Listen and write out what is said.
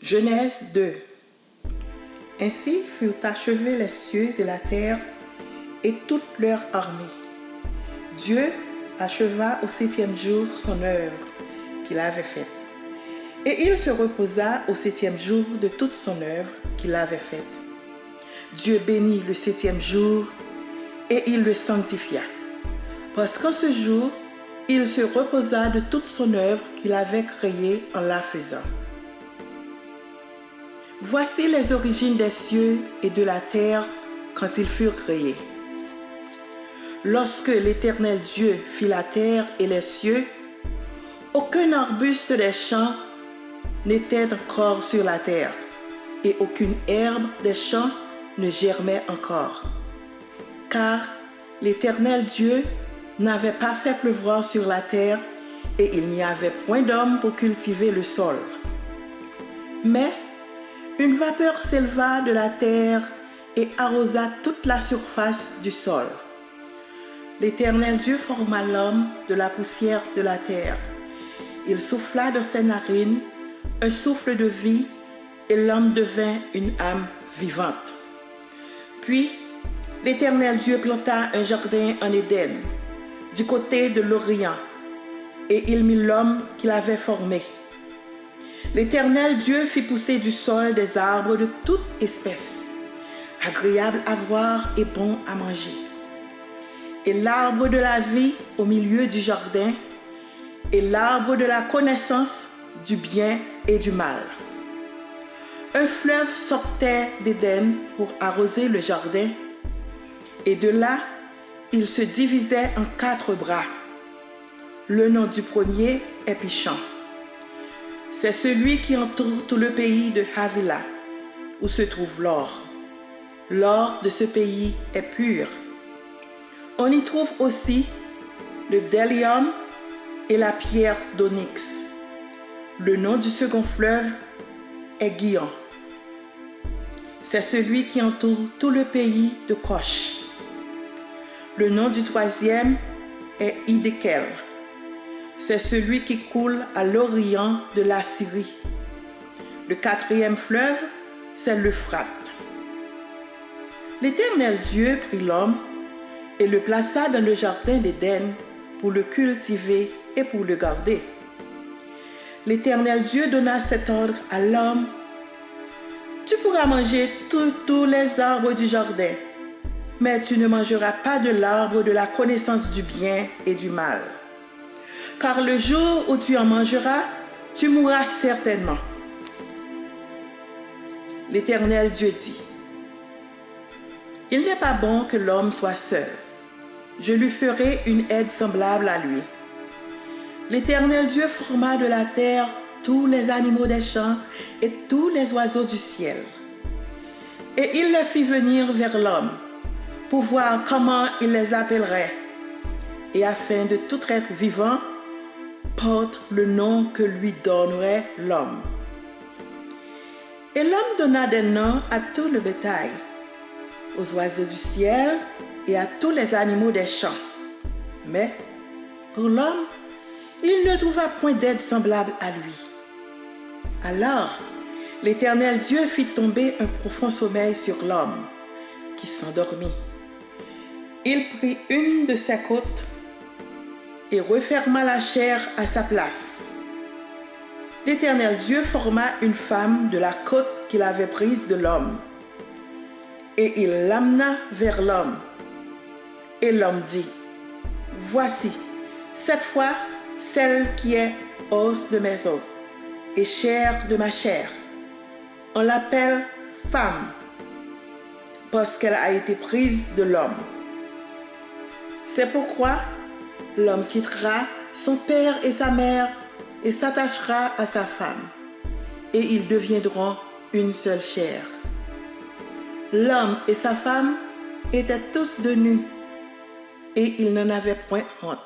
Genèse 2. Ainsi furent achevés les cieux et la terre et toute leur armée. Dieu acheva au 7e jour son œuvre qu'il avait faite. Et il se reposa au 7e jour de toute son œuvre qu'il avait faite. Dieu bénit le 7e jour et il le sanctifia, parce qu'en ce jour, il se reposa de toute son œuvre qu'il avait créée en la faisant. Voici les origines des cieux et de la terre quand ils furent créés. Lorsque l'Éternel Dieu fit la terre et les cieux, aucun arbuste des champs n'était encore sur la terre, et aucune herbe des champs ne germait encore. Car l'Éternel Dieu n'avait pas fait pleuvoir sur la terre, et il n'y avait point d'homme pour cultiver le sol. Mais une vapeur s'éleva de la terre et arrosa toute la surface du sol. L'Éternel Dieu forma l'homme de la poussière de la terre. Il souffla dans ses narines un souffle de vie, et l'homme devint une âme vivante. Puis l'Éternel Dieu planta un jardin en Éden, du côté de l'Orient, et il mit l'homme qu'il avait formé. L'Éternel Dieu fit pousser du sol des arbres de toute espèce, agréables à voir et bons à manger. Et l'arbre de la vie au milieu du jardin, et l'arbre de la connaissance du bien et du mal. Un fleuve sortait d'Éden pour arroser le jardin, et de là, il se divisait en 4 bras. Le nom du premier est Pishon. C'est celui qui entoure tout le pays de Havila, où se trouve l'or. L'or de ce pays est pur. On y trouve aussi le bdellium et la pierre d'onyx. Le nom du second fleuve est Gihon. C'est celui qui entoure tout le pays de Kosh. Le nom du troisième est Hiddekel. C'est celui qui coule à l'orient de la Syrie. Le 4e fleuve, c'est l'Euphrate. L'Éternel Dieu prit l'homme et le plaça dans le jardin d'Éden pour le cultiver et pour le garder. L'Éternel Dieu donna cet ordre à l'homme: tu pourras manger tous les arbres du jardin, mais tu ne mangeras pas de l'arbre de la connaissance du bien et du mal. Car le jour où tu en mangeras, tu mourras certainement. L'Éternel Dieu dit: il n'est pas bon que l'homme soit seul. Je lui ferai une aide semblable à lui. L'Éternel Dieu forma de la terre tous les animaux des champs et tous les oiseaux du ciel. Et il les fit venir vers l'homme pour voir comment il les appellerait, et afin de tout être vivant porte le nom que lui donnerait l'homme. Et l'homme donna des noms à tout le bétail, aux oiseaux du ciel et à tous les animaux des champs. Mais pour l'homme, il ne trouva point d'aide semblable à lui. Alors, l'Éternel Dieu fit tomber un profond sommeil sur l'homme, qui s'endormit. Il prit une de ses côtes et referma la chair à sa place. L'Éternel Dieu forma une femme de la côte qu'il avait prise de l'homme, et il l'amena vers l'homme. Et l'homme dit: voici, cette fois, celle qui est os de mes os et chair de ma chair. On l'appelle femme, parce qu'elle a été prise de l'homme. C'est pourquoi l'homme quittera son père et sa mère et s'attachera à sa femme, et ils deviendront une seule chair. L'homme et sa femme étaient tous de nus, et ils n'en avaient point honte.